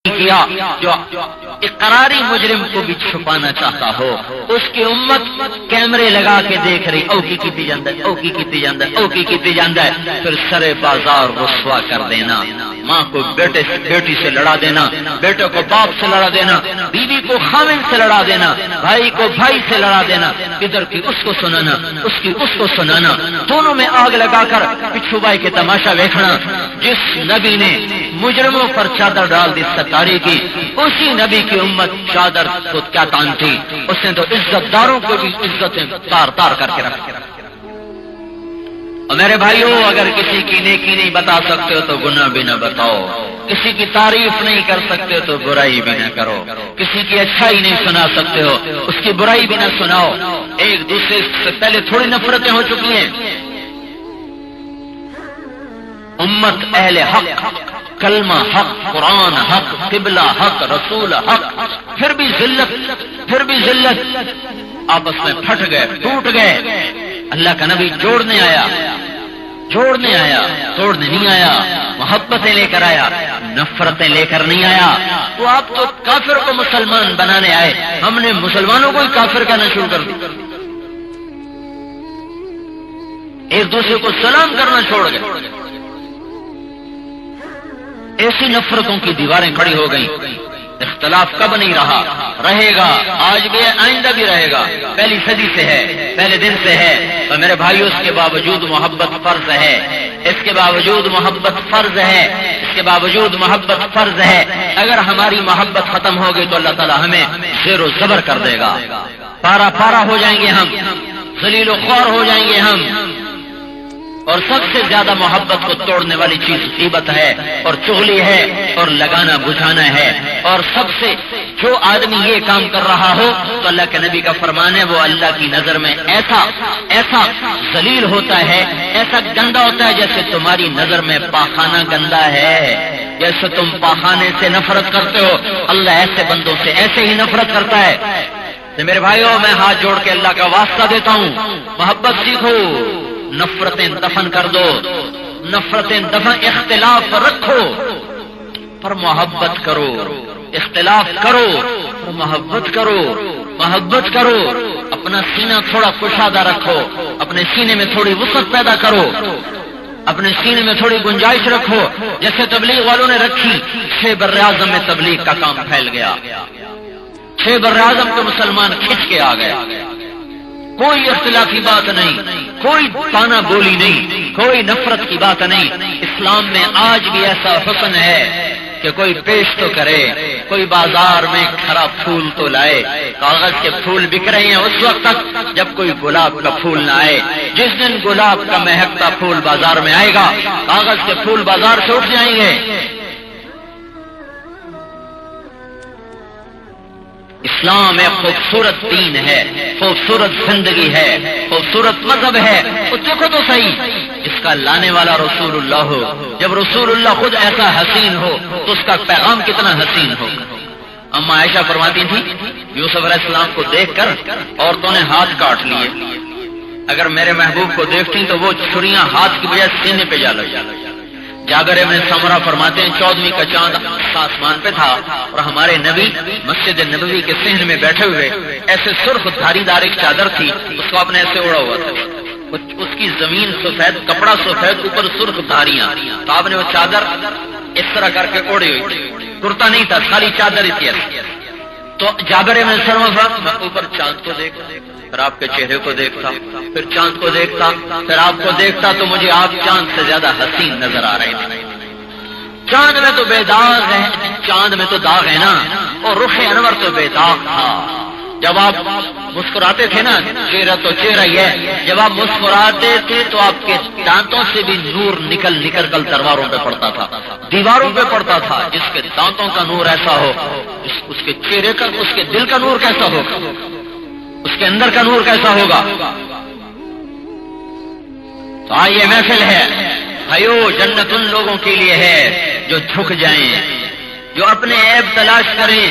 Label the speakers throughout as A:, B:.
A: کیا جو اقراری مجرم کو بھی چھپانا چاہتا ہو، اس کی امت کیمرے لگا کے دیکھ رہی، او کی کیتی جاندہ ہے، او کی کیتی جاندہ ہے، او کی کیتی جاندہ ہے، پھر سر بازار رسوا کر دینا، ماں کو بیٹی سے لڑا دینا، بیٹے کو باپ سے لڑا دینا، بیوی کو خاوند سے لڑا دینا، بھائی کو بھائی سے لڑا دینا، ادھر کی اس کو سنانا، اس کی اس کو سنانا، دونوں میں آگ لگا کر پچھو بائی کے تماشا دیکھنا۔ جس نبی نے مجرموں پر چادر ڈال دی ستاری کی، اسی نبی کی امت چادر کو کیا تانتی، اس نے تو عزت داروں کو بھی عزتیں تار تار کر کے رکھ۔ اور میرے بھائیوں، اگر کسی کی نیکی نہیں بتا سکتے ہو تو گناہ بھی نہ بتاؤ، کسی کی تعریف نہیں کر سکتے ہو تو برائی بھی نہ کرو، کسی کی اچھائی نہیں سنا سکتے ہو اس کی برائی بھی نہ سناؤ۔ ایک دوسرے سے پہلے تھوڑی نفرتیں ہو چکی ہیں، امت اہل حق، کلمہ حق، قرآن حق، قبلہ حق، رسول حق، پھر بھی ذلت آپس میں پھٹ گئے، ٹوٹ گئے۔ اللہ کا نبی جوڑنے آیا، توڑنے نہیں آیا، محبتیں لے کر آیا، نفرتیں لے کر نہیں آیا۔ تو آپ تو کافر کو مسلمان بنانے آئے، ہم نے مسلمانوں کو ہی کافر کہنا شروع کر دیا، ایک دوسرے کو سلام کرنا چھوڑ گئے۔ ایسی نفرتوں کی دیواریں کھڑی ہو گئیں۔ اختلاف کب نہیں رہا، رہے گا، آج بھی ہے، آئندہ بھی رہے گا، پہلی صدی سے ہے، پہلے دن سے ہے۔ اور میرے بھائیوں، اس کے باوجود محبت فرض ہے، اس کے باوجود محبت فرض ہے، اس کے باوجود محبت فرض ہے۔ اگر ہماری محبت ختم ہوگی تو اللہ تعالیٰ ہمیں زیر و زبر کر دے گا، پارا ہو جائیں گے ہم، ذلیل و خوار ہو جائیں گے ہم۔ اور سب سے زیادہ محبت کو توڑنے والی چیز غیبت ہے اور چغلی ہے اور لگانا بجھانا ہے۔ اور سب سے جو آدمی یہ کام کر رہا ہو تو اللہ کے نبی کا فرمان ہے وہ اللہ کی نظر میں ایسا ذلیل ہوتا ہے، ایسا گندا ہوتا ہے جیسے تمہاری نظر میں پاخانہ گندا ہے۔ جیسے تم پاخانے سے نفرت کرتے ہو، اللہ ایسے بندوں سے ایسے ہی نفرت کرتا ہے۔ تو میرے بھائیوں، میں ہاتھ جوڑ کے اللہ کا واسطہ دیتا ہوں، محبت سیکھو، نفرتیں دفن کر دو، نفرتیں دفن، اختلاف رکھو پر محبت کرو، اختلاف کرو پر محبت کرو، اپنا سینہ تھوڑا کشادہ رکھو، اپنے سینے میں تھوڑی وسعت پیدا کرو، اپنے سینے میں تھوڑی گنجائش رکھو، جیسے تبلیغ والوں نے رکھی۔ 6 براعظم میں تبلیغ کا کام پھیل گیا، 6 براعظم کے مسلمان کھنچ کے آ گئے، کوئی اختلافی بات نہیں، کوئی تانا بولی نہیں، کوئی نفرت کی بات نہیں۔ اسلام میں آج بھی ایسا حسن ہے کہ کوئی پیش تو کرے، کوئی بازار میں کھرا پھول تو لائے۔ کاغذ کے پھول بک رہے ہیں اس وقت تک جب کوئی گلاب کا پھول نہ آئے۔ جس دن گلاب کا مہکتا پھول بازار میں آئے گا، کاغذ کے پھول بازار سے اٹھ جائیں گے۔ اسلام ایک خوبصورت دین ہے، خوبصورت زندگی ہے، خوبصورت مذہب ہے۔ تو دیکھو تو صحیح، اس کا لانے والا رسول اللہ ہو، جب رسول اللہ خود ایسا حسین ہو تو اس کا پیغام کتنا حسین ہو۔ اما عائشہ فرماتی تھی، یوسف علیہ السلام کو دیکھ کر عورتوں نے ہاتھ کاٹ لیے، اگر میرے محبوب کو دیکھتی تو وہ چھریاں ہاتھ کی بجائے سینے پہ جا لگی۔ جابر ابن سمرہ فرماتے ہیں 14ویں کا چاند آسمان پہ تھا اور ہمارے نبی مسجد نبوی کے صحن میں بیٹھے ہوئے، ایسے سرخ دھاری دار ایک چادر تھی، اس کو آپ نے ایسے اوڑا ہوا تھا، اس کی زمین سفید، کپڑا سفید، اوپر سرخ دھاریاں، تو آپ نے وہ چادر اس طرح کر کے اوڑی ہوئی تھی، کرتا نہیں تھا، خالی چادر ہی تھی۔ تو جابر ابن سمرہ میں اوپر چاند کو دیکھتا، پھر آپ کے چہرے کو دیکھتا، پھر چاند کو دیکھتا، پھر آپ کو دیکھتا، تو مجھے آپ چاند سے زیادہ حسین نظر آ رہے تھے۔ چاند میں تو بے داغ ہے، چاند میں تو داغ ہے نا، اور رخ انور تو بے داغ تھا۔ جب آپ مسکراتے تھے نا، چہرہ تو چہرہ ہی ہے، جب آپ مسکراتے تھے تو آپ کے دانتوں سے بھی نور نکل کر دیواروں پہ پڑتا تھا، دیواروں پہ پڑتا تھا۔ جس کے دانتوں کا نور ایسا ہو، اس کے چہرے کا، اس کے دل کا نور کیسا ہوگا، اس کے اندر کا نور کیسا ہوگا۔ تو آئیے، محفل ہے بھائیو، جنت ان لوگوں کے لیے ہے جو جھک جائیں، جو اپنے عیب تلاش کریں،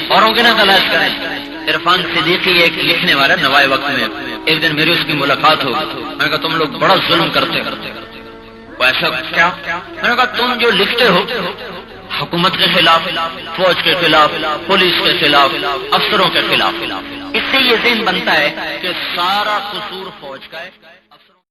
A: اوروں کے نہ تلاش کریں۔ عرفان صدیقی ایک لکھنے والا نوائے وقت میں، ایک دن میری اس کی ملاقات ہو، میں نے کہا تم لوگ بڑا ظلم کرتے، ایسا کیا؟ میں نے کہا تم جو لکھتے ہو حکومت کے خلاف، فوج کے خلاف، پولیس کے خلاف، افسروں کے خلاف، اس سے یہ ذہن بنتا ہے کہ سارا قصور فوج کا ہے،